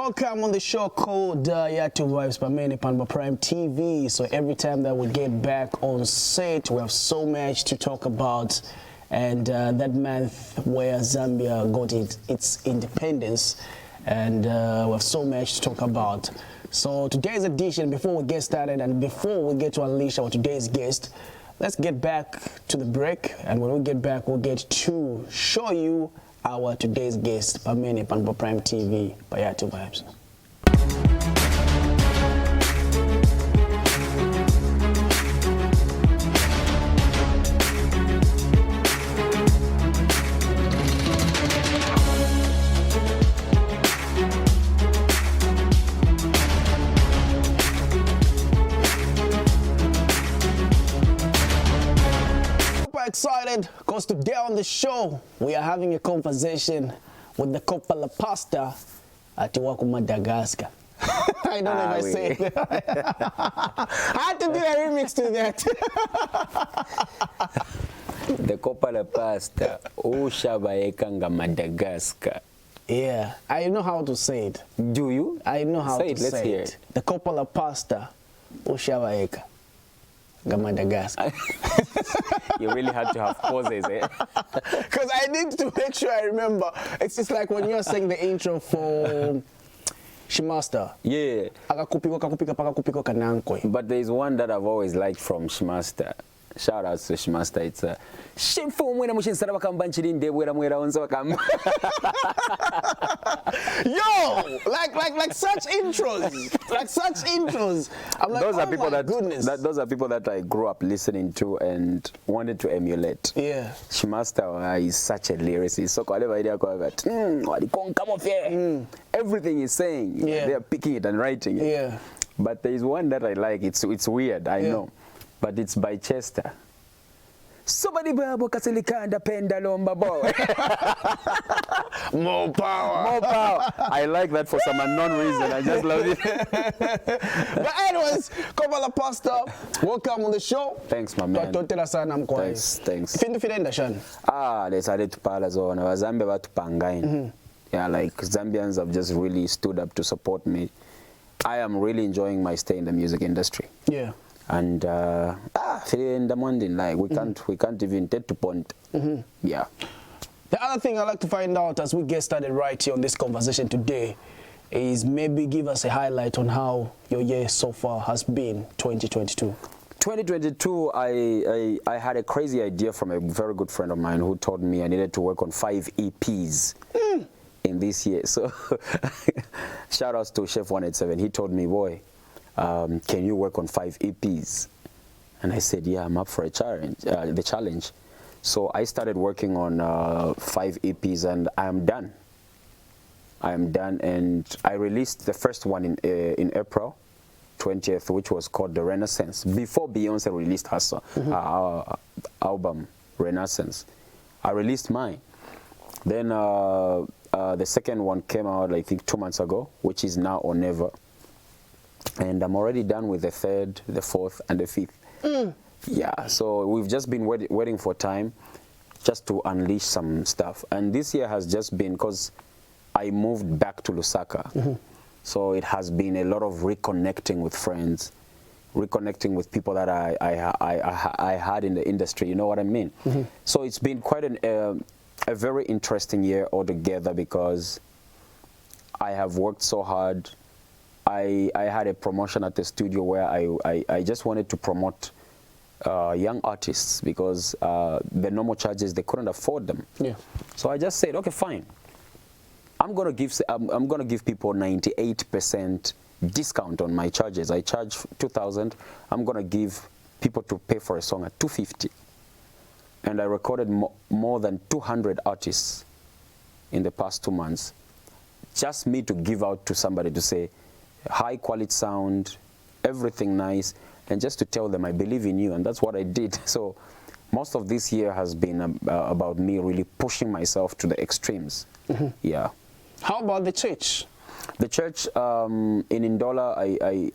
welcome on the show called Yatu Vibes by Many Panba Prime TV. So every time that we get back on set, we have so much to talk about. And that month where Zambia got its independence, and we have so much to talk about. So today's edition, before we get started and before we get to unleash our today's guest, let's get back to the break. And when we get back, we'll get to show you our today's guest, Pamene Panbo Prime TV by Yatu Vibes. Excited because today on the show we are having a conversation with the kopala pastor at Madagascar. I don't know if I say it. I had to do a remix to that. The kopala pastor Ushabaekanga Madagascar. Yeah, I know how to say it. Do you? I know how say to it. Let's say hear it. The kopala pastor Ushabaeka. Madagascar. You really had to have pauses, eh? Because I need to make sure I remember. It's just like when you're saying the intro for Shimasta. Yeah. But there's one that I've always liked from Shimasta. Shout out to Shimasta. It's a yo, like such intros, like such intros. I'm like, those oh are people my goodness. Those are people that I grew up listening to and wanted to emulate. Yeah. Shimasta is such a lyricist. So everything he's saying, yeah, they are picking it and writing it. Yeah. But there is one that I like. It's weird, I know. But it's by Chester. Somebody babo kasilikanda penda lomba boy. More power. More power. I like that for some unknown reason. I just love it. But anyways, Kopala Pastor, welcome on the show. Thanks, my man. Thanks. Decided to pala zona. Zambia batu pangain. Yeah, like Zambians have just really stood up to support me. I am really enjoying my stay in the music industry. Yeah. And in the morning, like we can't even take to point. Yeah. The other thing I'd like to find out as we get started right here on this conversation today is maybe give us a highlight on how your year so far has been, 2022. 2022, I had a crazy idea from a very good friend of mine who told me I needed to work on 5 EPs in this year. So shout outs to Chef 187. He told me, boy, can you work on 5 EPs? And I said, yeah, I'm up for a challenge, the challenge. So I started working on 5 EPs and I am done. I am done, and I released the first one in April 20th, which was called The Renaissance, before Beyonce released her album, Renaissance. I released mine. Then the second one came out, I think, 2 months ago, which is Now or Never. And I'm already done with the third, the fourth, and the fifth. Yeah, so we've just been waiting for time just to unleash some stuff. And this year has just been because I moved back to Lusaka. So it has been a lot of reconnecting with friends, reconnecting with people that I had in the industry, you know what I mean? So it's been quite a very interesting year altogether because I have worked so hard. I had a promotion at the studio where I just wanted to promote young artists because the normal charges, they couldn't afford them. Yeah. So I just said, okay, fine. I'm gonna give people 98% discount on my charges. I charge 2,000. I'm gonna give people to pay for a song at 250. And I recorded more than 200 artists in the past 2 months. Just me to give out to somebody to say, high quality sound, everything nice, and just to tell them I believe in you, and that's what I did. So most of this year has been about me really pushing myself to the extremes. Yeah. How about the church? The church in Ndola,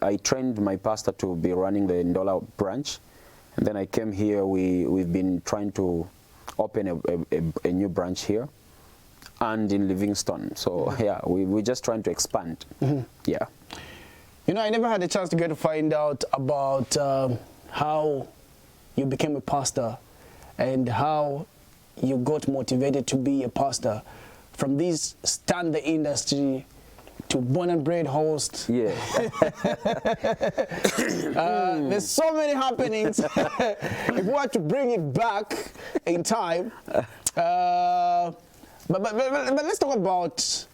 I trained my pastor to be running the Ndola branch, and then I came here. We've been trying to open a new branch here. and in Livingstone. So yeah, we're just trying to expand. Yeah. You know, I never had a chance to get to find out about how you became a pastor and how you got motivated to be a pastor from this standard industry to born and bred host. Yeah. There's so many happenings. If we were to bring it back in time, but let's talk about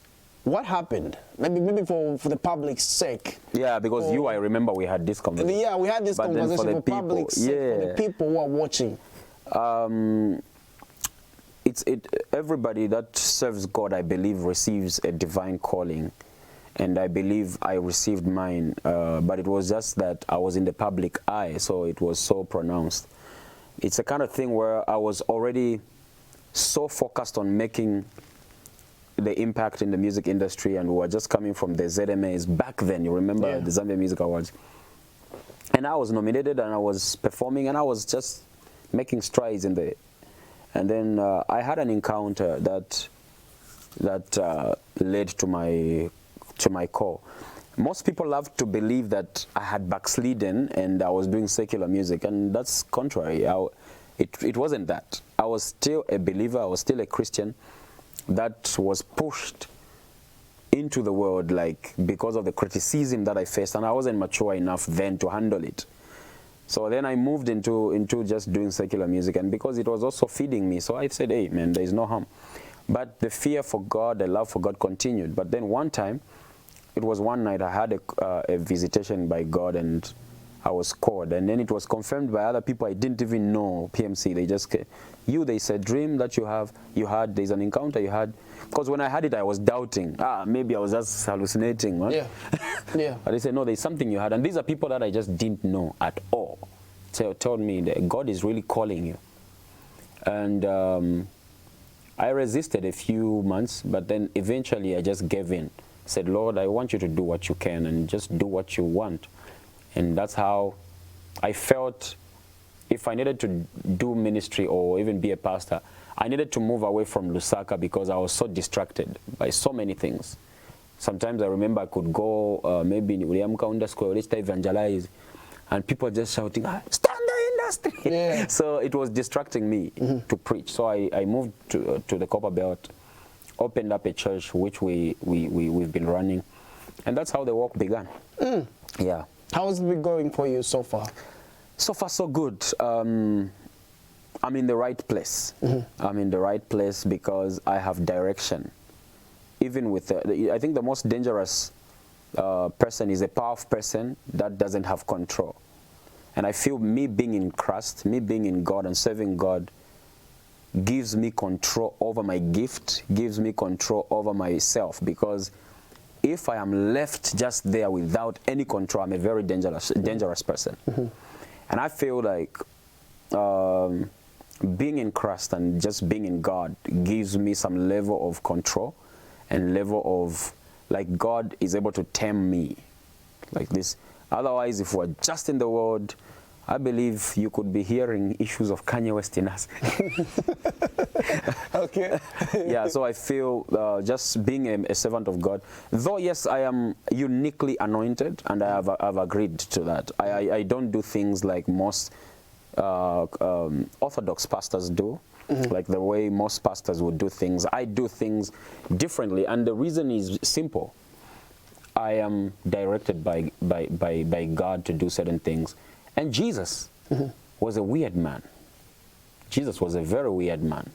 what happened. Maybe for the public's sake. Yeah, because I remember we had this conversation. Yeah, we had this But then conversation for people, public's sake, for the people who are watching. Everybody that serves God, I believe, receives a divine calling, and I believe I received mine, but it was just that I was in the public eye, so it was so pronounced. It's a kind of thing where I was already so focused on making the impact in the music industry, and we were just coming from the ZMAs back then. You remember the Zambian Music Awards, and I was nominated, and I was performing, and I was just making strides in the. And then I had an encounter that led to my call. Most people love to believe that I had backslidden and I was doing secular music, and that's contrary. It wasn't that. I was still a believer. I was still a Christian that was pushed into the world, like, because of the criticism that I faced, and I wasn't mature enough then to handle it. So then I moved into just doing secular music, and because it was also feeding me, so I said, hey, man, there is no harm. But the fear for God, the love for God continued. But then one time, it was one night, I had a visitation by God, and I was called. And then it was confirmed by other people I didn't even know, PMC. They just came. They said, dream that you had, there's an encounter you had. Because when I had it, I was doubting. Maybe I was just hallucinating. Right? Yeah. Yeah. But they said, no, there's something you had. And these are people that I just didn't know at all. So told me that God is really calling you. And I resisted a few months, but then eventually I just gave in. Said, Lord, I want you to do what you can and just do what you want. And that's how I felt. If I needed to do ministry or even be a pastor, I needed to move away from Lusaka because I was so distracted by so many things. Sometimes I remember I could go maybe in William Kaunda Square, let's evangelize, and people just shouting, standard industry. Yeah. So it was distracting me to preach. So I moved to the Copper Belt, opened up a church which we've been running, and that's how the walk began. Yeah. How has it been going for you so far? So far, so good. I'm in the right place. I'm in the right place because I have direction. Even with, I think the most dangerous person is a powerful person that doesn't have control. And I feel me being in Christ, me being in God and serving God gives me control over my gift, gives me control over myself, because if I am left just there without any control, I'm a very dangerous person. And I feel like being in Christ and just being in God gives me some level of control and level of, like, God is able to tame me like this. Otherwise, if we're just in the world, I believe you could be hearing issues of Kanye West in us. Okay. Yeah, so I feel just being a servant of God, though yes, I am uniquely anointed, and I've agreed to that. I don't do things like most Orthodox pastors do, like the way most pastors would do things. I do things differently, and the reason is simple. I am directed by God to do certain things. And Jesus was a weird man. Jesus was a very weird man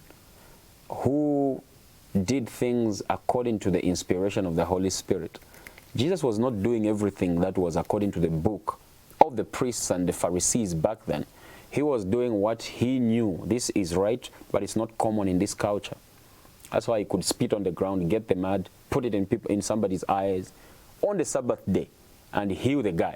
who did things according to the inspiration of the Holy Spirit. Jesus was not doing everything that was according to the book of the priests and the Pharisees back then. He was doing what he knew. This is right, but it's not common in this culture. That's why he could spit on the ground, get the mud, put it in somebody's eyes on the Sabbath day and heal the guy.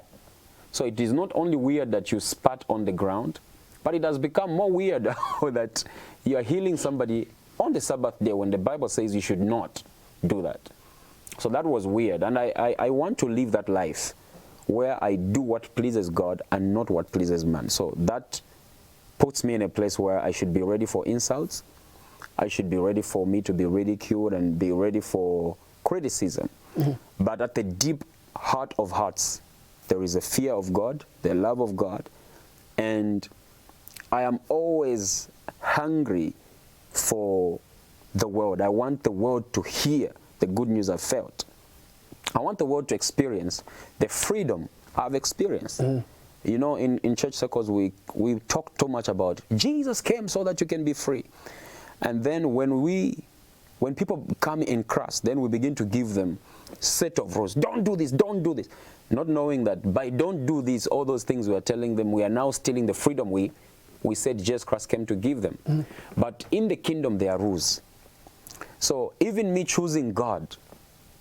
So it is not only weird that you spat on the ground, but it has become more weird that you are healing somebody on the Sabbath day when the Bible says you should not do that. So that was weird. And I want to live that life where I do what pleases God and not what pleases man. So that puts me in a place where I should be ready for insults. I should be ready for me to be ridiculed and be ready for criticism. But at the deep heart of hearts, there is a fear of God, the love of God, and I am always hungry for the world. I want the world to hear the good news I felt. I want the world to experience the freedom I've experienced. You know, in church circles, we talk too much about Jesus came so that you can be free. And then when people come in Christ, then we begin to give them set of rules. Don't do this, don't do this. Not knowing that by don't do this, all those things we are telling them, we are now stealing the freedom we said Jesus Christ came to give them. But in the kingdom, there are rules. So even me choosing God,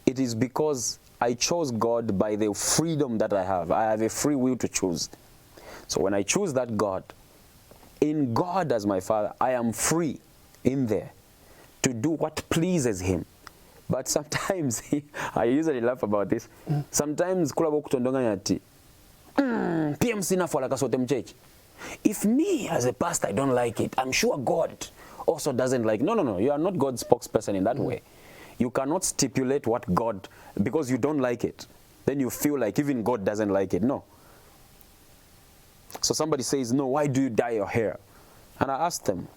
it is because I chose God by the freedom that I have. I have a free will to choose. So when I choose that God, in God as my Father, I am free in there to do what pleases Him. But sometimes, I usually laugh about this, sometimes kula bokutondonganya ati PMC nafola kasote mchechi. If me as a pastor I don't like it, I'm sure God also doesn't like it. No, you are not God's spokesperson in that way. You cannot stipulate what God, because you don't like it, then you feel like even God doesn't like it. No. So somebody says, no, why do you dye your hair? And I asked them,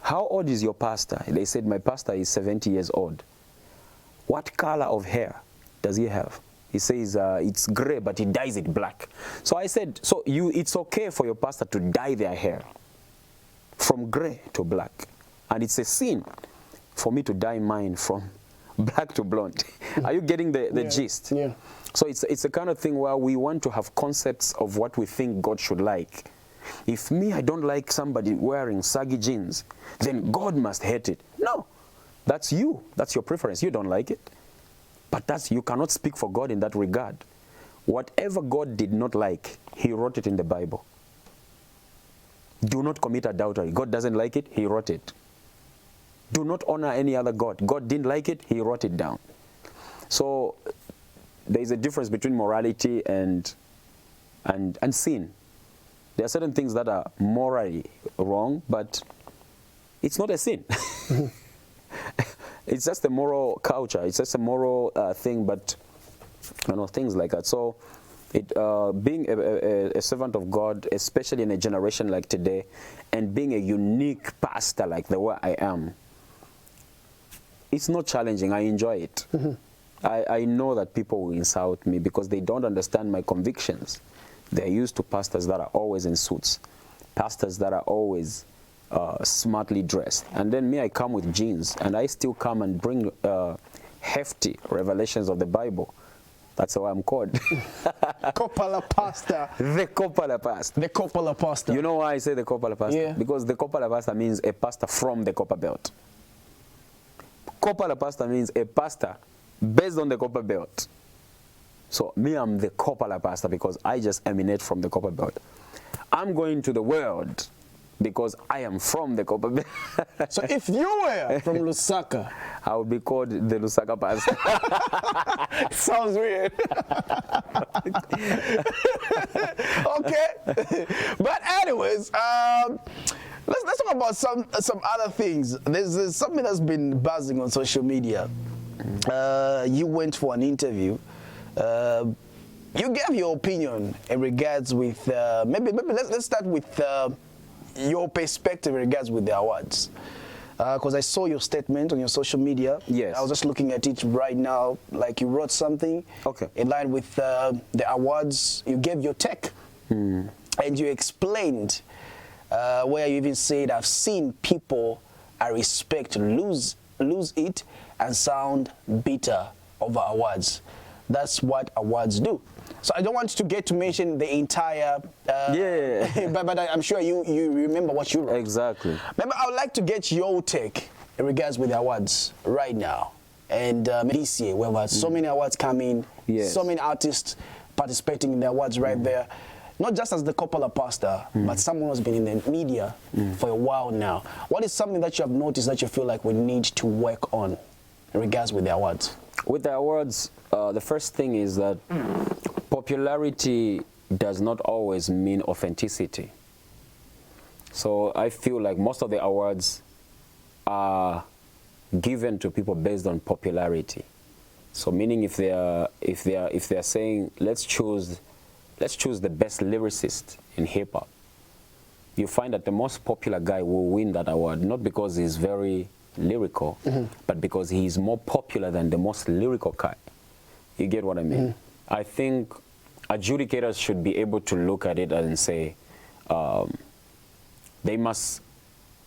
how old is your pastor? They said, my pastor is 70 years old. What color of hair does he have? He says, it's gray, but he dyes it black. So I said, so it's okay for your pastor to dye their hair from gray to black. And it's a sin for me to dye mine from black to blonde. Are you getting the gist? Yeah. So it's a kind of thing where we want to have concepts of what we think God should like. If me, I don't like somebody wearing saggy jeans, then God must hate it. No, that's you. That's your preference. You don't like it. But you cannot speak for God in that regard. Whatever God did not like, He wrote it in the Bible. Do not commit adultery. God doesn't like it, He wrote it. Do not honor any other God. God didn't like it, He wrote it down. So there is a difference between morality and sin. There are certain things that are morally wrong, but it's not a sin. It's just a moral culture. It's just a moral thing, but things like that. So being a servant of God, especially in a generation like today, and being a unique pastor like the way I am, it's not challenging. I enjoy it. I know that people will insult me because they don't understand my convictions. They're used to pastors that are always in suits, pastors that are always smartly dressed. And then me, I come with jeans, and I still come and bring hefty revelations of the Bible. That's how I'm called. Kopala pastor. The kopala pastor. The kopala pastor. You know why I say the kopala pastor? Yeah. Because the kopala pastor means a pastor from the copper belt. Kopala pastor means a pastor based on the copper belt. So me, I'm the kopala pastor because I just emanate from the copper belt. I'm going to the world because I am from the copper belt. So if you were from Lusaka, I would be called the Lusaka pastor. sounds weird. Okay. But anyways, let's talk about some other things. There's something that's been buzzing on social media. You went for an interview. You gave your opinion in regards with maybe let's start with your perspective in regards with the awards, because I saw your statement on your social media. Yes. I was just looking at it right now. Like you wrote something. Okay. In line with the awards. You gave your take, and you explained where you even said, "I've seen people I respect lose it and sound bitter over awards. That's what awards do." So I don't want to get to mention the entire, but I'm sure you remember what you wrote. Exactly. Maybe I would like to get your take in regards with the awards right now. And this year, we've had so many awards coming, Yes. so many artists participating in the awards right there. Not just as the kopala pastor, but someone who's been in the media for a while now. What is something that you have noticed that you feel like we need to work on in regards with the awards? With the awards, the first thing is that popularity does not always mean authenticity. So I feel like most of the awards are given to people based on popularity. So meaning if they are saying let's choose the best lyricist in hip hop, you find that the most popular guy will win that award, not because he's very lyrical, but because he's more popular than the most lyrical guy. You get what I mean? I think adjudicators should be able to look at it and say they must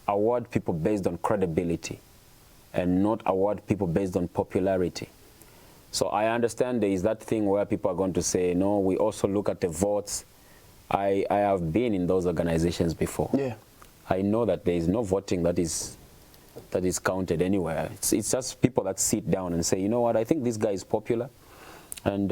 award people based on credibility and not award people based on popularity. So I understand there is that thing where people are going to say, no, we also look at the votes. I have been in those organizations before. Yeah. I know that there is no voting that is counted anywhere. It's just people that sit down and say, you know what, I think this guy is popular, and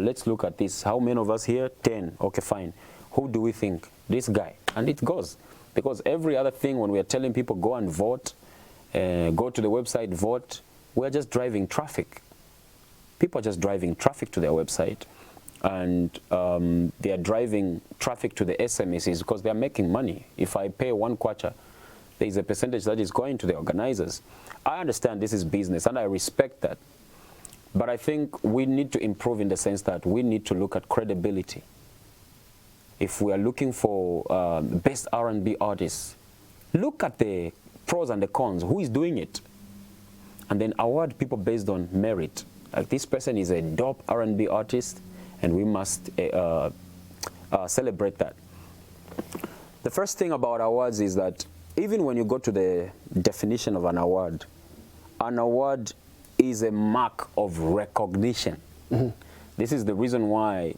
let's look at this. How many of us here? 10. Okay, fine. Who do we think? This guy. And it goes. Because every other thing, when we are telling people go and vote, go to the website, vote, we're just driving traffic. People are just driving traffic to their website, and they are driving traffic to the SMSs because they are making money. If I pay 1 kwacha, there is a percentage that is going to the organizers. I understand this is business, and I respect that. But I think we need to improve in the sense that we need to look at credibility. If we are looking for best R&B artists, look at the pros and the cons. Who is doing it? And then award people based on merit. Like, this person is a dope R&B artist, and we must celebrate that. The first thing about awards is that even when you go to the definition of an award is a mark of recognition. This is the reason why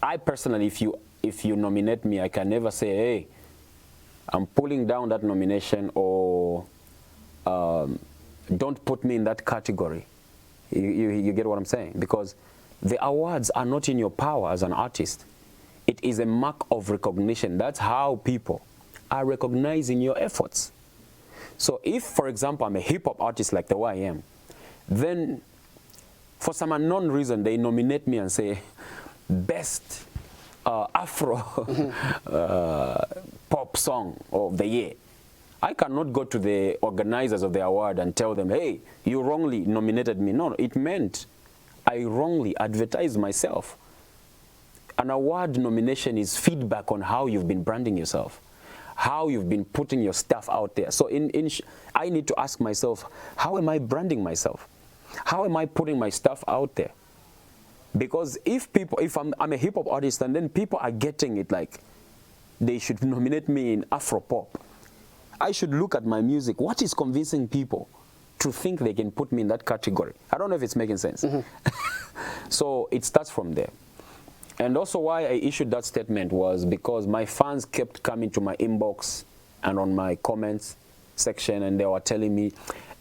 I personally, if you nominate me, I can never say, hey, I'm pulling down that nomination, or don't put me in that category. You get what I'm saying? Because the awards are not in your power as an artist. It is a mark of recognition. That's how people are recognizing your efforts. So if, for example, I'm a hip-hop artist like the way I am, then for some unknown reason, they nominate me and say, best Afro pop song of the year. I cannot go to the organizers of the award and tell them, hey, you wrongly nominated me. No, it meant I wrongly advertised myself. An award nomination is feedback on how you've been branding yourself, how you've been putting your stuff out there. So I need to ask myself, how am I branding myself? How am I putting my stuff out there? Because if I'm a hip-hop artist, and then people are getting it like they should nominate me in Afro-pop, I should look at my music. What is convincing people to think they can put me in that category? I don't know if it's making sense. So it starts from there. And also why I issued that statement was because my fans kept coming to my inbox and on my comments section, and they were telling me,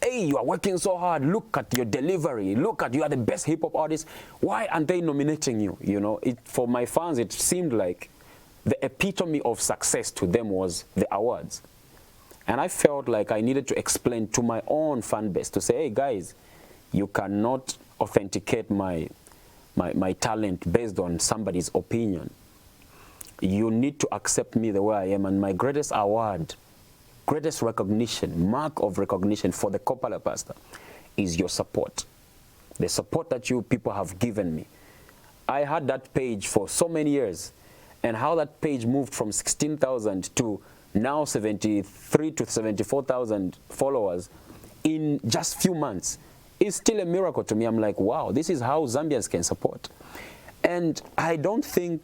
hey, you are working so hard, look at your delivery, look at, you are the best hip-hop artist, why aren't they nominating you? You know, for my fans, it seemed like the epitome of success to them was the awards. And I felt like I needed to explain to my own fan base to say, hey guys, you cannot authenticate my talent based on somebody's opinion. You need to accept me the way I am. And my greatest award, greatest recognition, mark of recognition for the kopala pastor is your support. The support that you people have given me. I had that page for so many years, and how that page moved from 16,000 to now 73 to 74,000 followers in just few months is still a miracle to me. I'm like, wow, this is how Zambians can support. And I don't think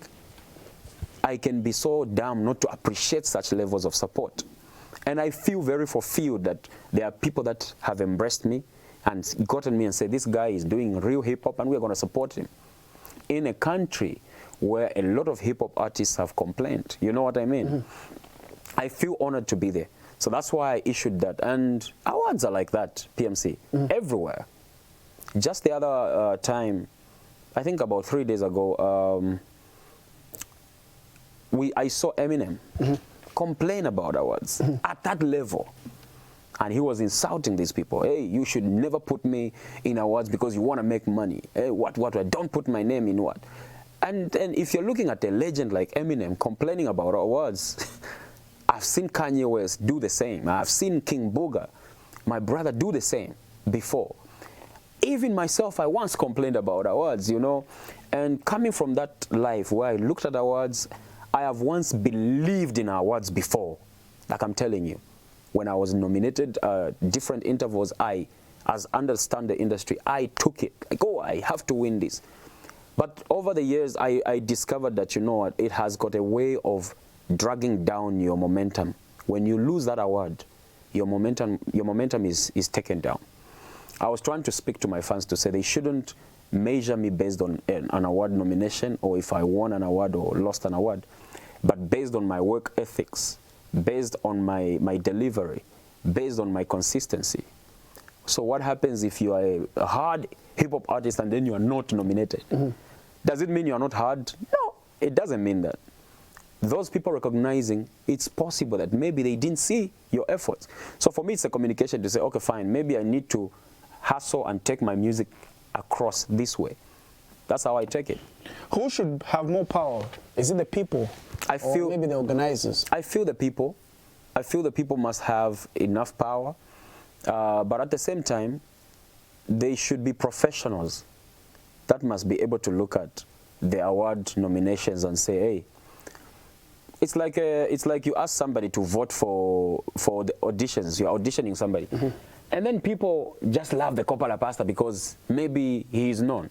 I can be so dumb not to appreciate such levels of support. And I feel very fulfilled that there are people that have embraced me and gotten me and said, this guy is doing real hip-hop and we're going to support him. In a country where a lot of hip-hop artists have complained. You know what I mean? I feel honored to be there. So that's why I issued that. And awards are like that, PMC, everywhere. Just the other time, I think about 3 days ago, I saw Eminem complain about awards at that level. And he was insulting these people. Hey, you should never put me in awards because you want to make money. Hey, what, don't put my name in what? And if you're looking at a legend like Eminem complaining about awards, I've seen Kanye West do the same. I've seen King Booga my brother do the same before. Even myself, I once complained about awards, you know, and coming from that life where I looked at awards, I have once believed in awards before, like I'm telling you. When I was nominated different intervals, as understand the industry, I took it, like, oh, I have to win this. But over the years, I discovered that, you know what, it has got a way of dragging down your momentum. When you lose that award, your momentum is taken down. I was trying to speak to my fans to say they shouldn't measure me based on an award nomination or if I won an award or lost an award, but based on my work ethics, based on my delivery, based on my consistency. So what happens if you are a hard hip-hop artist and then you are not nominated? Mm-hmm. Does it mean you are not hard? No, it doesn't mean that. Those people recognizing it's possible that maybe they didn't see your efforts. So for me, it's a communication to say, okay, fine, maybe I need to hustle and take my music across this way. That's how I take it. Who should have more power? Is it the people? Or maybe the organizers? I feel the people. I feel the people must have enough power. But at the same time, they should be professionals that must be able to look at the award nominations and say, hey, it's like you ask somebody to vote for the auditions. You're auditioning somebody. Mm-hmm. And then people just love the kopala pastor because maybe he is known.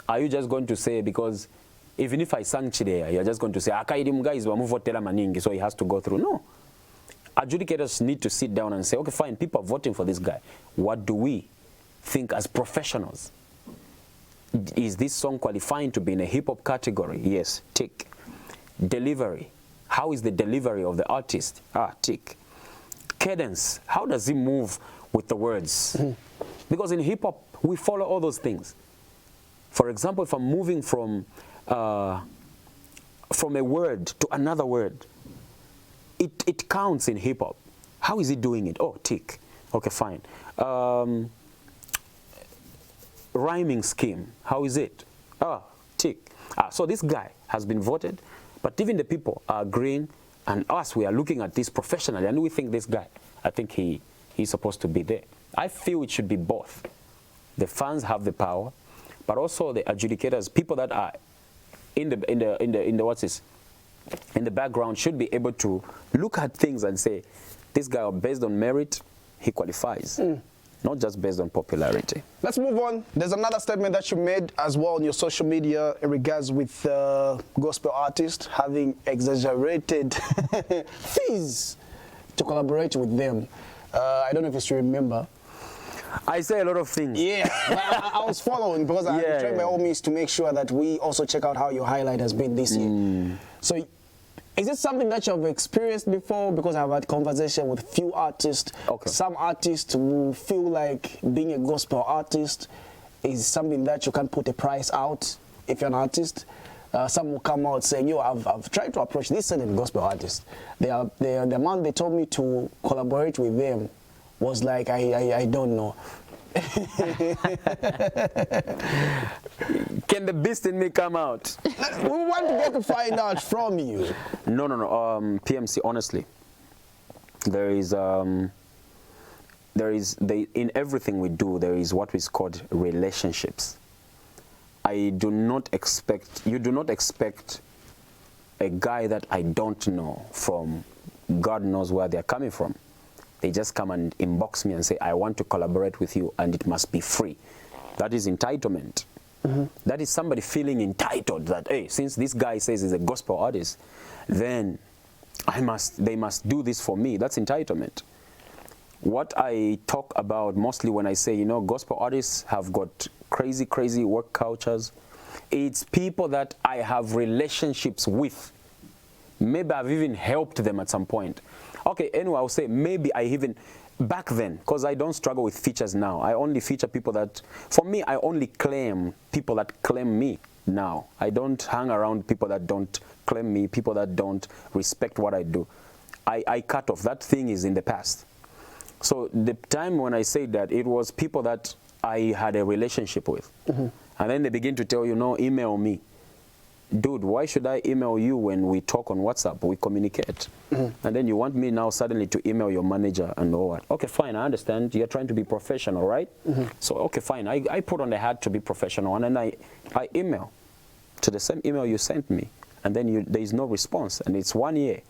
Are you just going to say, because even if I sang Chidea, you're just going to say, Akaidi mga is wamuvotela maningi, so he has to go through? No. Adjudicators need to sit down and say, okay, fine, people are voting for this guy. What do we think as professionals? Is this song qualifying to be in a hip-hop category? Yes, tick. Delivery. How is the delivery of the artist? Ah, tick. Cadence. How does he move with the words? Mm-hmm. Because in hip-hop, we follow all those things. For example, if I'm moving from a word to another word, it counts in hip-hop. How is he doing it? Oh, tick. Okay, fine. Rhyming scheme. How is it? Ah, tick. So this guy has been voted, but even the people are agreeing, and us, we are looking at this professionally, and we think this guy, I think he's supposed to be there. I feel it should be both. The fans have the power, but also the adjudicators, people that are in the what's this? In the background should be able to look at things and say, this guy, based on merit, he qualifies. Not just based on popularity. Let's move on. There's another statement that you made as well on your social media in regards with gospel artists having exaggerated fees to collaborate with them. I don't know if you still remember. I say a lot of things. Yeah, I was following because I tried by all means to make sure that we also check out how your highlight has been this year. So, is it something that you have experienced before? Because I've had conversation with few artists. Okay. Some artists who feel like being a gospel artist is something that you can't put a price out if you're an artist. Some will come out saying, yo, I've tried to approach this certain gospel artist. The amount they told me to collaborate with them was like, I don't know. Can the beast in me come out? We want to get to find out from you. No. PMC, honestly, in everything we do, there is what is called relationships. You do not expect a guy that I don't know from God knows where they're coming from. They just come and inbox me and say, I want to collaborate with you, and it must be free. That is entitlement. Mm-hmm. That is somebody feeling entitled that, hey, since this guy says he's a gospel artist, then they must do this for me. That's entitlement. What I talk about mostly when I say, you know, gospel artists have got crazy, crazy work cultures. It's people that I have relationships with. Maybe I've even helped them at some point. Okay, anyway, I'll say maybe I even, back then, because I don't struggle with features now. I only feature people that, for me, I only claim people that claim me now. I don't hang around people that don't claim me, people that don't respect what I do. I cut off. That thing is in the past. So the time when I say that, it was people that I had a relationship with. Mm-hmm. And then they begin to tell you, no, email me. dude, why should I email you when we talk on WhatsApp? We communicate. And then you want me now suddenly to email your manager and all that. Okay, fine, I understand. You're trying to be professional, right? So, okay, fine. I put on the hat to be professional, and then I email to the same email you sent me. And then there is no response. And it's 1 year.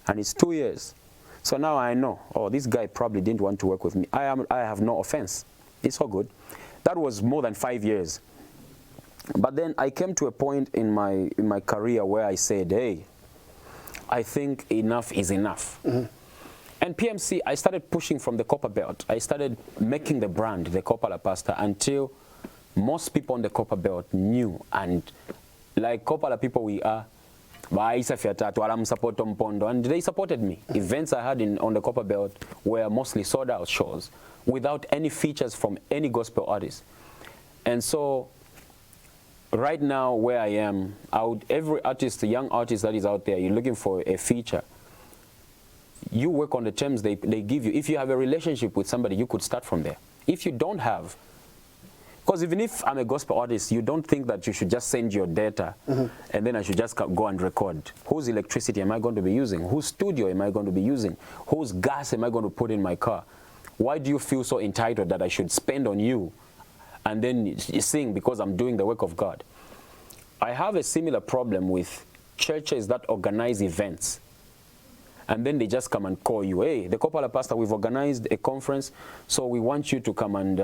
And it's 2 years. So now I know, oh, this guy probably didn't want to work with me. I have no offense. It's all good. That was more than 5 years. But then I came to a point in my career where I said, hey, I think enough is enough. And PMC, I started pushing from the copper belt. I started making the brand, the kopala pastor, until most people on the copper belt knew. And like kopala people we are, and they supported me. Events I had on the copper belt were mostly sold out shows without any features from any gospel artist. And so right now where I am, every artist, a young artist that is out there, you're looking for a feature, you work on the terms they give you. If you have a relationship with somebody, you could start from there. If you don't have, because even if I'm a gospel artist, you don't think that you should just send your data and then I should just go and record. Whose electricity am I going to be using? Whose studio am I going to be using? Whose gas am I going to put in my car? Why do you feel so entitled that I should spend on you and then you sing because I'm doing the work of God? I have a similar problem with churches that organize events. And then they just come and call you, hey, the kopala pastor, we've organized a conference, so we want you to come and,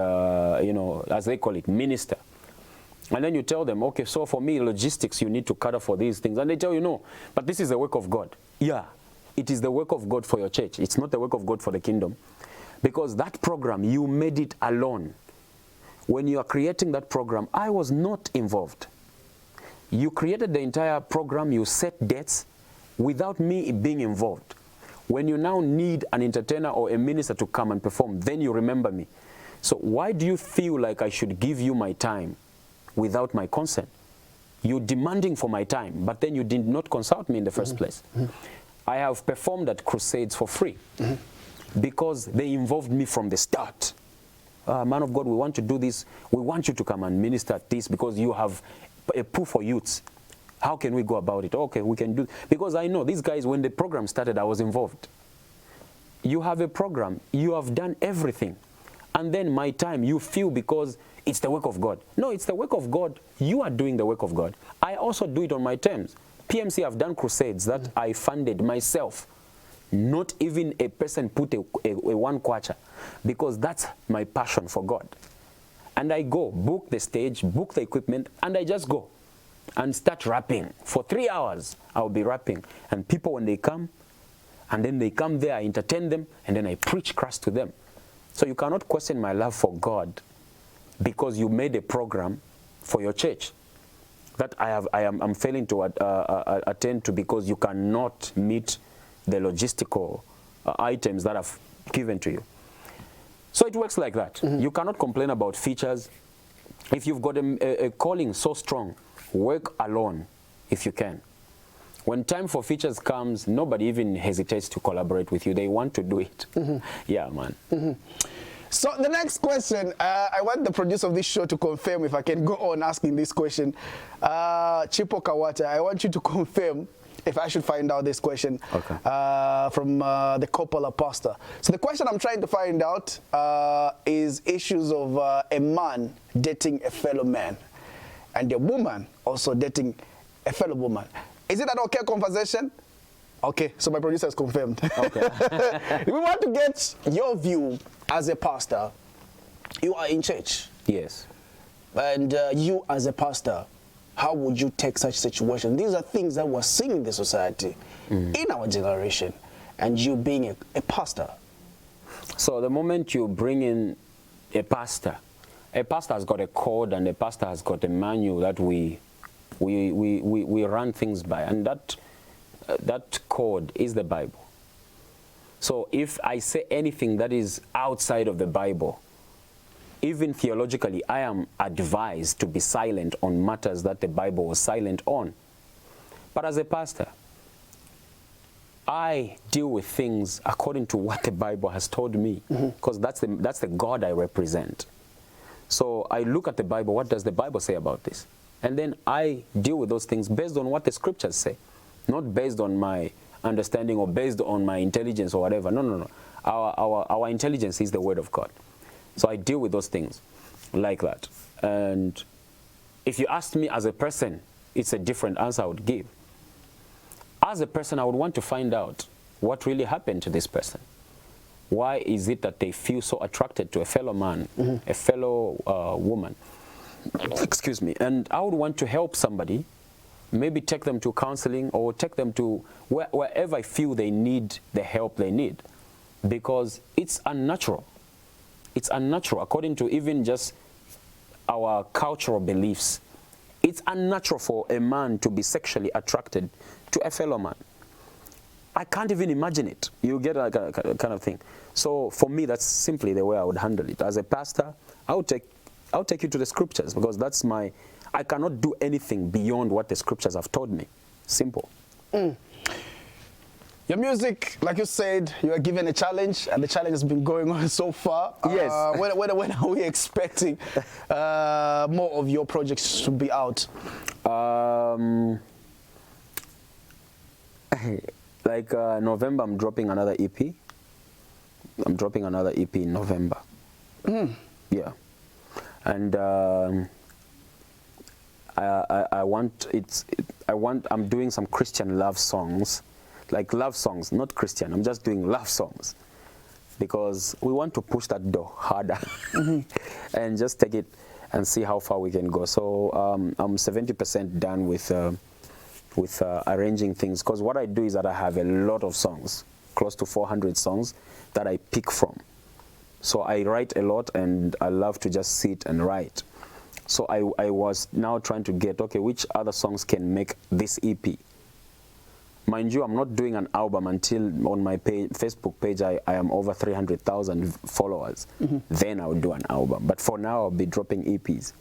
you know, as they call it, minister. And then you tell them, okay, so for me, logistics, you need to cater for these things. And they tell you, no, but this is the work of God. Yeah, it is the work of God for your church. It's not the work of God for the kingdom. Because that program, you made it alone. When you are creating that program, I was not involved. You created the entire program, you set dates, without me being involved. When you now need an entertainer or a minister to come and perform, then you remember me. So why do you feel like I should give you my time without my consent? You're demanding for my time, but then you did not consult me in the first place. I have performed at crusades for free because they involved me from the start. Man of God, we want to do this. We want you to come and minister at this because you have a pool for youths. How can we go about it? Okay, we can do. Because I know these guys, when the program started, I was involved. You have a program. You have done everything. And then my time, you feel because it's the work of God. No, it's the work of God. You are doing the work of God. I also do it on my terms. PMC, I've done crusades that I funded myself. Not even a person put a one kwacha. Because that's my passion for God. And I go, book the stage, book the equipment, and I just go. And start rapping. For 3 hours, I'll be rapping. And people, when they come, and then they come there, I entertain them, and then I preach Christ to them. So you cannot question my love for God because you made a program for your church that I'm failing to attend to because you cannot meet the logistical items that I've given to you. So it works like that. You cannot complain about features. If you've got a calling so strong, work alone if you can. When time for features comes, nobody even hesitates to collaborate with you. They want to do it. Yeah, man. So the next question, I want the producer of this show to confirm if I can go on asking this question. Chipo Kawata, I want you to confirm if I should find out this question from the kopala pastor. So the question I'm trying to find out is issues of a man dating a fellow man and a woman also dating a fellow woman. Is it an okay conversation? Okay, so my producer has confirmed. Okay. We want to get your view as a pastor. You are in church. Yes. And you as a pastor, how would you take such situation? These are things that we're seeing in the society, in our generation, and you being a pastor. So the moment you bring in a pastor has got a code and a pastor has got a manual that we run things by, and that code is the Bible. So if I say anything that is outside of the Bible, even theologically, I am advised to be silent on matters that the Bible was silent on. But as a pastor, I deal with things according to what the Bible has told me, because that's the God I represent. So I look at the Bible. What does the Bible say about this? And then I deal with those things based on what the scriptures say, not based on my understanding or based on my intelligence or whatever. No, no, no. Our intelligence is the word of God. So I deal with those things like that. And if you asked me as a person, it's a different answer I would give. As a person, I would want to find out what really happened to this person. Why is it that they feel so attracted to a fellow man, a fellow woman? Excuse me. And I would want to help somebody, maybe take them to counseling or take them to wherever I feel they need the help they need. Because it's unnatural. It's unnatural, according to even just our cultural beliefs. It's unnatural for a man to be sexually attracted to a fellow man. I can't even imagine it. You get a kind of thing. So for me, that's simply the way I would handle it. As a pastor, I'll take you to the scriptures, because that's my, I cannot do anything beyond what the scriptures have told me. Simple. Your music, like you said, you are given a challenge, and the challenge has been going on so far. Yes. When are we expecting more of your projects to be out? Like November, I'm dropping another EP. I'm dropping another EP in November. Yeah. And I'm doing some Christian love songs. Like love songs, not Christian. I'm just doing love songs because we want to push that door harder and just take it and see how far we can go. So I'm 70% done with arranging things, because what I do is that I have a lot of songs, close to 400 songs that I pick from. So I write a lot, and I love to just sit and write. So I was now trying to get, okay, which other songs can make this EP? Mind you, I'm not doing an album until on my Facebook page I am over 300,000 followers. Then I'll do an album. But for now, I'll be dropping EPs.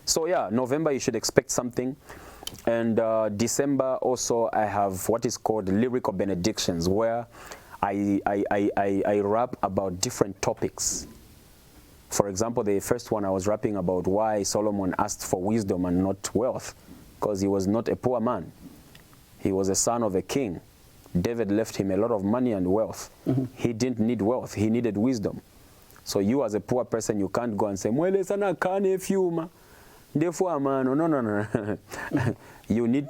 So yeah, November you should expect something. And December also I have what is called lyrical benedictions, where I rap about different topics. For example, the first one I was rapping about why Solomon asked for wisdom and not wealth, because he was not a poor man. He was a son of a king. David left him a lot of money and wealth. He didn't need wealth, he needed wisdom. So you as a poor person, you can't go and say, Mwele sana kane fiuma. No. You need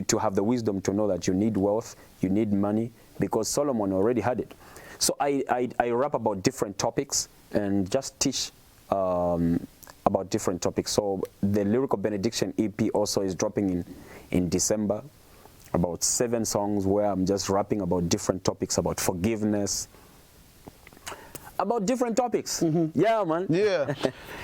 to have the wisdom to know that you need wealth, you need money, because Solomon already had it. So I rap about different topics and just teach about different topics. So the Lyrical Benediction EP also is dropping in December. About 7 songs where I'm just rapping about different topics, about forgiveness, about different topics. Yeah, man. Yeah.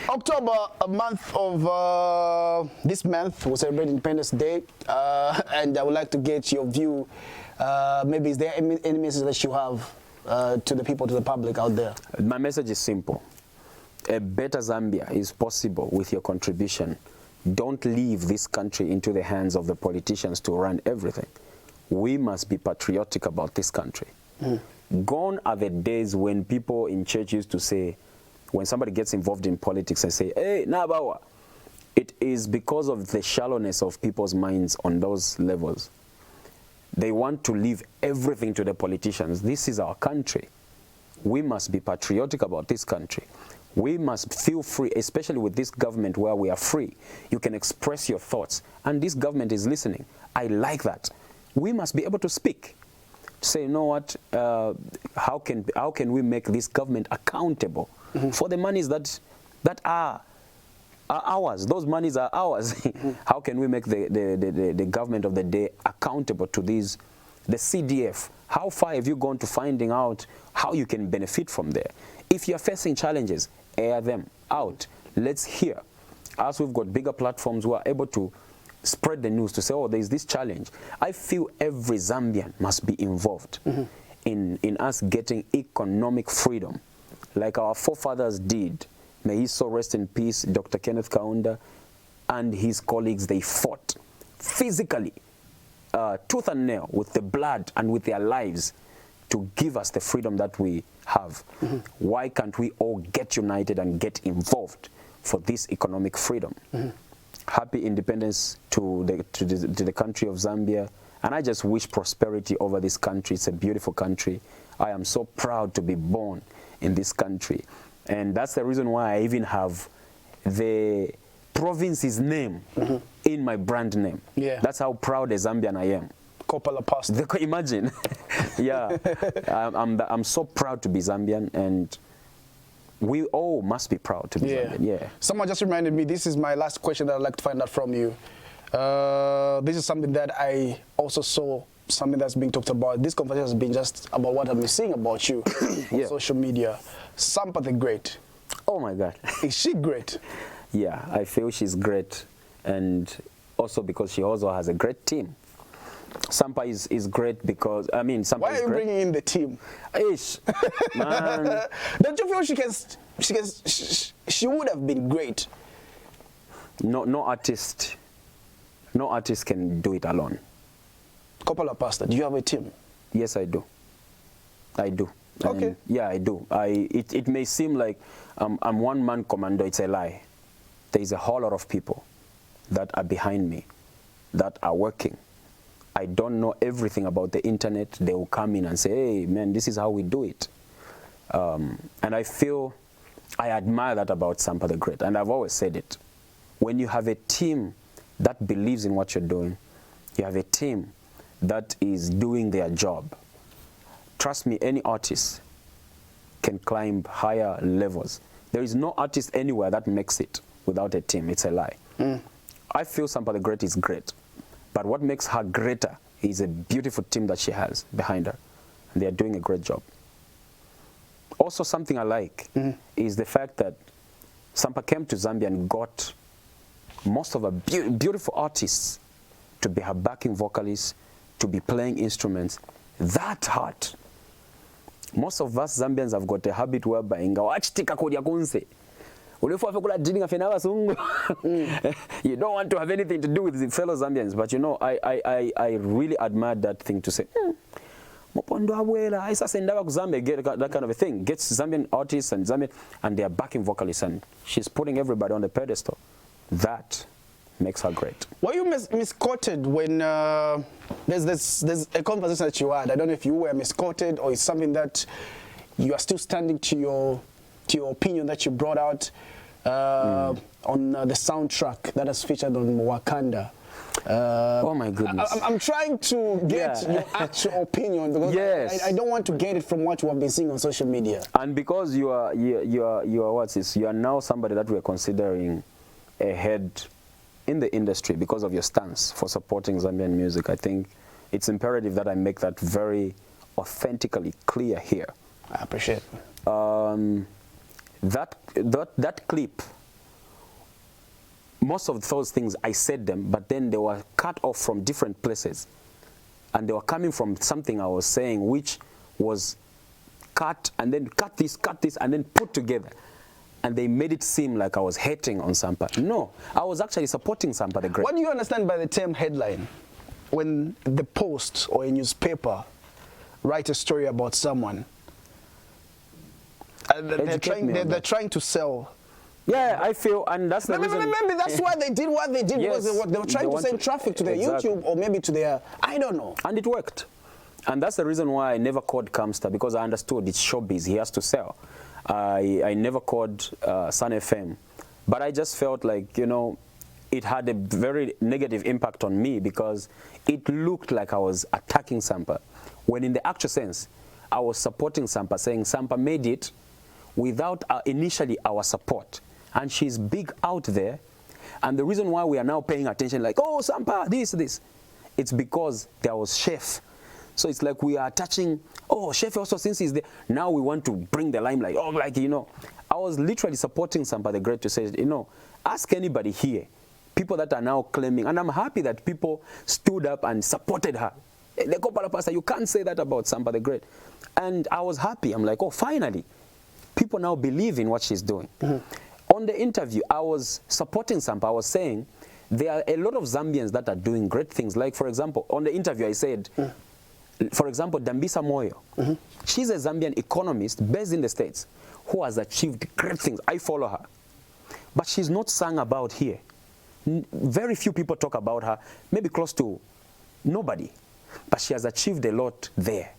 October, a month of this month, we celebrate Independence Day, and I would like to get your view. Maybe is there any message that you have to the people, to the public out there? My message is simple. A better Zambia is possible with your contribution. Don't leave this country into the hands of the politicians to run everything. We must be patriotic about this country. Gone are the days when people in church used to say, when somebody gets involved in politics and say, hey, Nabawa. It is because of the shallowness of people's minds on those levels. They want to leave everything to the politicians. This is our country. We must be patriotic about this country. We must feel free, especially with this government where we are free. You can express your thoughts, and this government is listening. I like that. We must be able to speak. Say, you know what, how can we make this government accountable for the monies that are ours? Those monies are ours. How can we make the government of the day accountable to these, the CDF? How far have you gone to finding out how you can benefit from there? If you're facing challenges, air them out. Let's hear. As we've got bigger platforms who are able to spread the news to say, oh, there's this challenge. I feel every Zambian must be involved in us getting economic freedom, like our forefathers did. May he so rest in peace, Dr. Kenneth Kaunda and his colleagues. They fought physically, tooth and nail, with the blood and with their lives to give us the freedom that we have. Why can't we all get united and get involved for this economic freedom? Happy independence to the country of Zambia. And I just wish prosperity over this country. It's a beautiful country. I am so proud to be born in this country. And that's the reason why I even have the province's name in my brand name. Yeah. That's how proud a Zambian I am. Kopala pasta. Imagine. Yeah. I'm so proud to be Zambian, and we all must be proud to be Zambian. Yeah. Someone just reminded me, this is my last question that I'd like to find out from you. This is something that I also saw, something that's being talked about. This conversation has been just about what I've been seeing about you on social media. Sampa the Great. Oh my God. Is she great? Yeah, I feel she's great, and also because she also has a great team. Sampa is great because, I mean, Sampa Why are you bringing in the team? Ish, man. Don't you feel she would have been great? No artist can do it alone. Kopala Pastor, do you have a team? Yes, I do. I do. Okay. And yeah, I do. It may seem like I'm one-man commando. It's a lie. There is a whole lot of people that are behind me, that are working. I don't know everything about the internet. They will come in and say, hey, man, this is how we do it. And I feel, I admire that about Sampa the Great. And I've always said it. When you have a team that believes in what you're doing, you have a team that is doing their job. Trust me, any artist can climb higher levels. There is no artist anywhere that makes it without a team. It's a lie. I feel Sampa the Great is great. But what makes her greater is a beautiful team that she has behind her. And they are doing a great job. Also, something I like is the fact that Sampa came to Zambia and got most of her beautiful artists to be her backing vocalists, to be playing instruments. That hard. Most of us Zambians have got a habit whereby you don't want to have anything to do with the fellow Zambians, but you know, I really admire that thing to say, that kind of a thing. Gets Zambian artists and they are backing vocalists, and she's putting everybody on the pedestal. That makes her great. Were you misquoted when there's a conversation that you had? I don't know if you were misquoted or it's something that you are still standing to your opinion that you brought out on the soundtrack that is featured on Wakanda. Oh my goodness! I'm trying to get your actual opinion because I don't want to get it from what you have been seeing on social media. And because you are now somebody that we are considering ahead in the industry because of your stance for supporting Zambian music, I think it's imperative that I make that very authentically clear here. I appreciate it. That clip, most of those things I said them, but then they were cut off from different places, and they were coming from something I was saying, which was cut and then cut this and then put together, and they made it seem like I was hating on Sampa. No, I was actually supporting Sampa the Great. What do you understand by the term headline? When the Post or a newspaper write a story about someone, they're trying to sell. Yeah, I feel, and that's the reason. Maybe that's why they did what they did, because they were trying to send traffic to their YouTube or maybe to their, I don't know. And it worked. And that's the reason why I never called Kamster, because I understood it's showbiz, he has to sell. I never called Sun FM, but I just felt like, you know, it had a very negative impact on me because it looked like I was attacking Sampa, when in the actual sense, I was supporting Sampa, saying Sampa made it without initially our support. And she's big out there. And the reason why we are now paying attention, like, oh, Sampa, this, it's because there was Chef. So it's like we are touching, oh, Chef also, since he's there, now we want to bring the limelight. Oh, like, you know, I was literally supporting Sampa the Great to say, you know, ask anybody here, people that are now claiming, and I'm happy that people stood up and supported her. The Kopala Pastor, you can't say that about Sampa the Great. And I was happy. I'm like, oh, finally, people now believe in what she's doing. On the interview, I was supporting Sampa. I was saying there are a lot of Zambians that are doing great things. Like, for example, on the interview, I said, for example, Dambisa Moyo. She's a Zambian economist based in the States who has achieved great things. I follow her. But she's not sung about here. Very few people talk about her, maybe close to nobody. But she has achieved a lot there.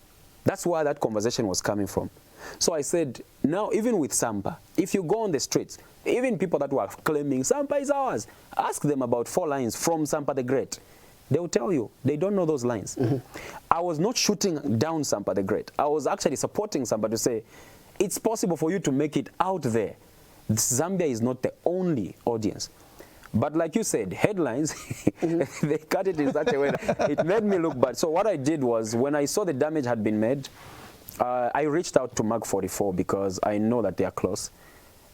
That's where that conversation was coming from. So I said, now even with Sampa, if you go on the streets, even people that were claiming Sampa is ours, ask them about 4 lines from Sampa the Great. They will tell you, they don't know those lines. I was not shooting down Sampa the Great. I was actually supporting Sampa to say, it's possible for you to make it out there. Zambia is not the only audience. But like you said, headlines, they cut it in such a way that it made me look bad. So what I did was, when I saw the damage had been made, I reached out to Mag 44 because I know that they are close.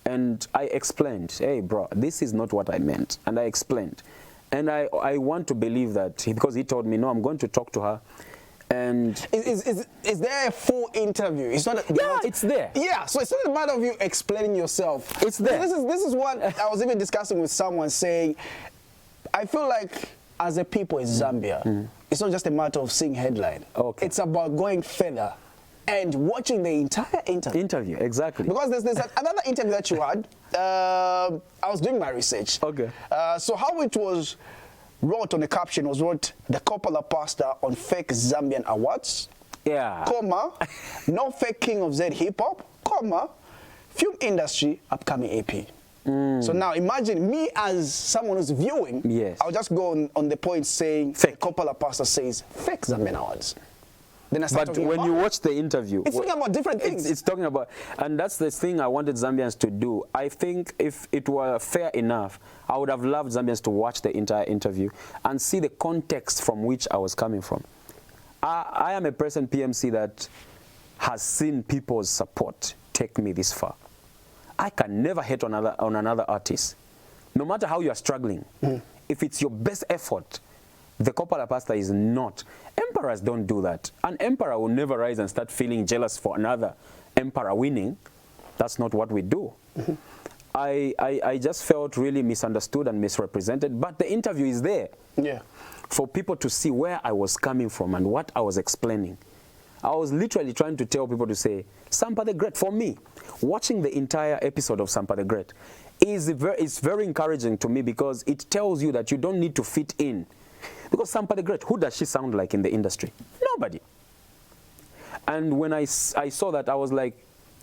And I explained, hey, bro, this is not what I meant. And I explained. And I want to believe that, because he told me, no, I'm going to talk to her. And is there a full interview? It's not. It's there. Yeah, so it's not a matter of you explaining yourself. It's there. This is what I was even discussing with someone, saying, I feel like as a people in Zambia, it's not just a matter of seeing headline. Okay. It's about going further and watching the entire interview. Exactly. Because there's another interview that you had. I was doing my research. Okay. So how it was wrote on the caption was wrote, the kopala pastor on fake Zambian awards, comma, no fake king of Z hip hop, comma, film industry upcoming AP. So now imagine me as someone who's viewing, I'll just go on the point saying, fake kopala pastor says fake Zambian awards. Then I but when you watch the interview, it's talking about different things. It's talking about, and that's the thing I wanted Zambians to do. I think if it were fair enough, I would have loved Zambians to watch the entire interview and see the context from which I was coming from. I am a person, PMC, that has seen people's support take me this far. I can never hate on another artist. No matter how you are struggling, if it's your best effort, the kopala pastor is not. Emperors don't do that. An emperor will never rise and start feeling jealous for another emperor winning. That's not what we do. I just felt really misunderstood and misrepresented, but the interview is there for people to see where I was coming from and what I was explaining. I was literally trying to tell people to say, Sampa the Great, for me, watching the entire episode of Sampa the Great is very encouraging to me, because it tells you that you don't need to fit in. Because Sampa the Great, who does she sound like in the industry? Nobody. And when I saw that, I was like,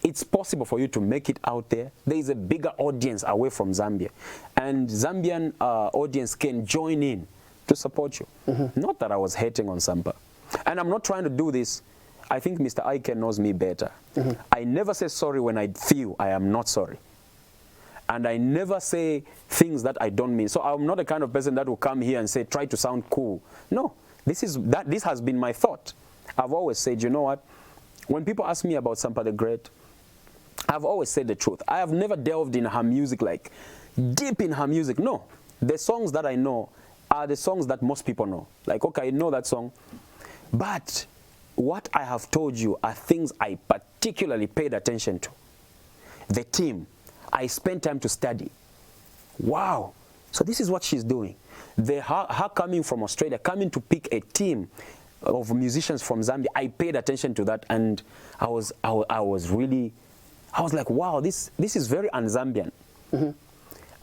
it's possible for you to make it out there. There is a bigger audience away from Zambia. And Zambian audience can join in to support you. Not that I was hating on Sampa. And I'm not trying to do this. I think Mr. Ike knows me better. I never say sorry when I feel I am not sorry. And I never say things that I don't mean. So I'm not the kind of person that will come here and say, try to sound cool. No, this has been my thought. I've always said, you know what? When people ask me about Sampa the Great, I've always said the truth. I have never delved in her music, like deep in her music. No, the songs that I know are the songs that most people know. Like, okay, I know that song. But what I have told you are things I particularly paid attention to. The team. I spent time to study. Wow. So this is what she's doing. Her coming from Australia, coming to pick a team of musicians from Zambia, I paid attention to that, and I was like, wow, this is very un-Zambian.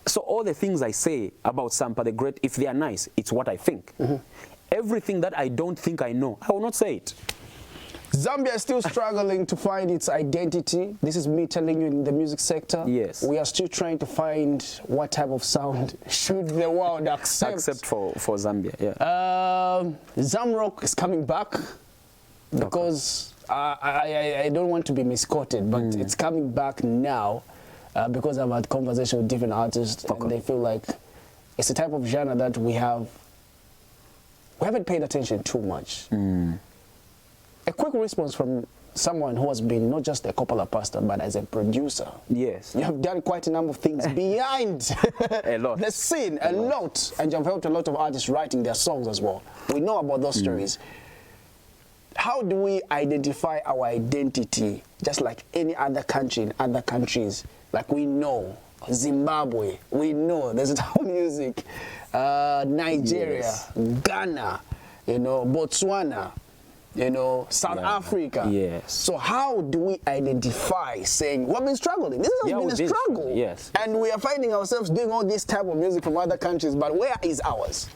So all the things I say about Sampa the Great, if they are nice, it's what I think. Everything that I don't think I know, I will not say it. Zambia is still struggling to find its identity. This is me telling you, in the music sector. Yes. We are still trying to find what type of sound should the world accept. Except for Zambia, yeah. Zamrock is coming back because I don't want to be misquoted, but it's coming back now because I've had conversations with different artists and they feel like it's a type of genre that we haven't paid attention too much. A quick response from someone who has been not just a kopala pastor, but as a producer. Yes. You have done quite a number of things behind the scene, a lot. And you've helped a lot of artists writing their songs as well. We know about those stories. How do we identify our identity, just like any other country in other countries? Like we know Zimbabwe, we know there's our music, Nigeria, Ghana, you know, Botswana. you know, South Africa. Yes. So how do we identify saying, we've been struggling? This has been a struggle. Yes. And we are finding ourselves doing all this type of music from other countries, but where is ours?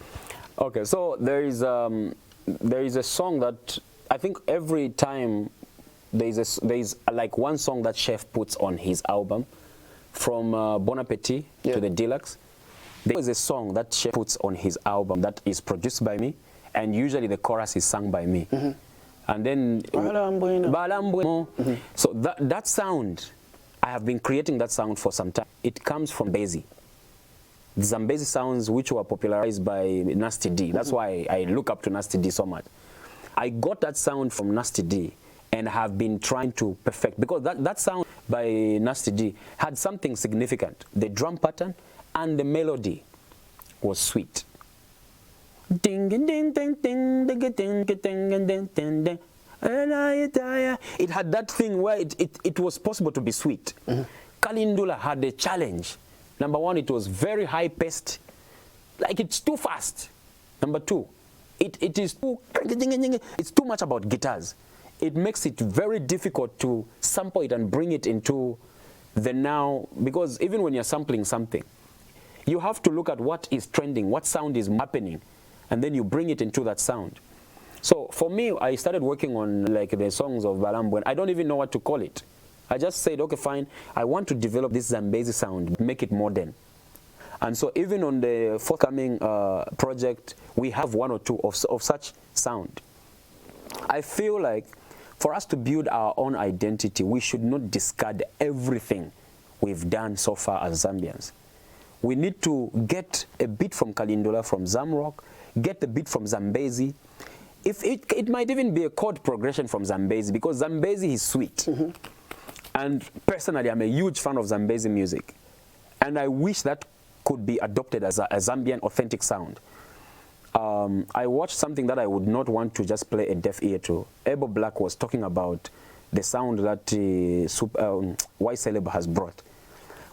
Okay, so there is a song that I think every time there is like one song that Chef puts on his album, from Bon Appetit to the Deluxe. There is a song that Chef puts on his album that is produced by me, and usually the chorus is sung by me. And then so that sound, I have been creating that sound for some time. It comes from Zambezi. The Zambezi sounds which were popularized by Nasty D. That's why I look up to Nasty D so much. I got that sound from Nasty D and have been trying to perfect, because that sound by Nasty D had something significant. The drum pattern and the melody was sweet. Ding ding ding ding ding ding ding ding ding ding ding. It had that thing where it was possible to be sweet. Kalindula had a challenge. Number one, it was very high paced, like it's too fast. Number two, it's too much about guitars. It makes it very difficult to sample it and bring it into the now, because even when you're sampling something, you have to look at what is trending, what sound is happening, and then you bring it into that sound. So for me, I started working on like the songs of Balambo, and I don't even know what to call it. I just said, okay, fine, I want to develop this Zambezi sound, make it modern. And so even on the forthcoming project, we have one or two of such sound. I feel like for us to build our own identity, we should not discard everything we've done so far as Zambians. We need to get a bit from Kalindula, from Zamrock, get a bit from Zambezi. If it might even be a chord progression from Zambezi, because Zambezi is sweet. And personally, I'm a huge fan of Zambezi music. And I wish that could be adopted as a Zambian authentic sound. I watched something that I would not want to just play a deaf ear to. Ebo Black was talking about the sound that Y Celeb has brought.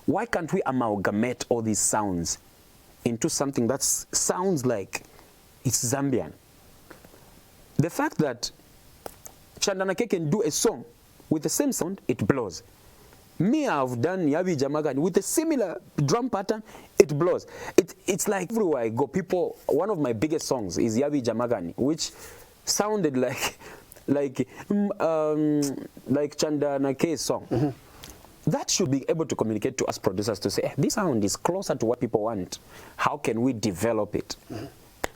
Why can't we amalgamate all these sounds into something that sounds like it's Zambian? The fact that Chandanake can do a song with the same sound, it blows. Me, I've done Yabi Jamagani with a similar drum pattern, it blows. It's like everywhere I go, people, one of my biggest songs is Yabi Jamagani, which sounded like Chandanake's song. That should be able to communicate to us producers to say, this sound is closer to what people want. How can we develop it?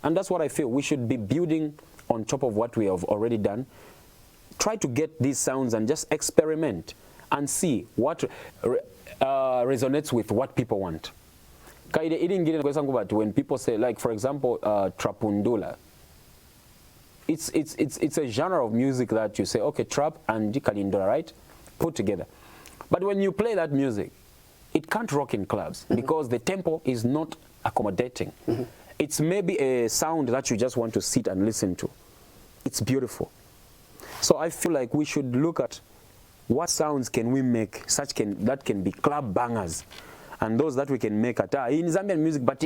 And that's what I feel. We should be building on top of what we have already done. Try to get these sounds and just experiment and see what resonates with what people want. When people say, like, for example, Trapundula, it's a genre of music that you say, okay, trap and Kalindula, right? Put together. But when you play that music, it can't rock in clubs because the tempo is not accommodating. It's maybe a sound that you just want to sit and listen to. It's beautiful. So I feel like we should look at what sounds can we make that can be club bangers, and those that we can make at in Zambian music, but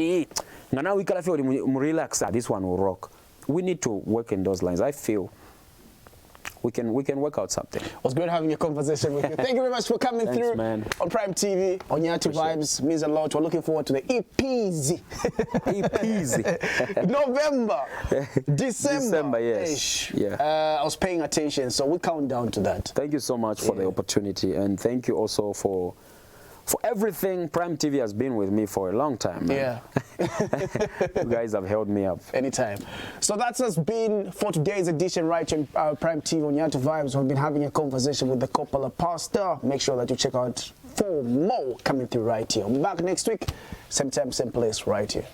now we can feel relax. This one will rock. We need to work in those lines. I feel we can work out something. It was great having a conversation with you. Thank you very much for coming through on Prime TV, on Yatu Vibes. Means a lot. We're looking forward to the EPs. November, December, yes. I was paying attention, so we count down to that. Thank you so much for the opportunity, and thank you also for everything. Prime TV has been with me for a long time, man. You guys have held me up. Anytime. So that's us been for today's edition right here on Prime TV on Yatu Vibes. We've been having a conversation with the kopala pastor. Make sure that you check out for more coming through right here. We'll be back next week, same time, same place, right here.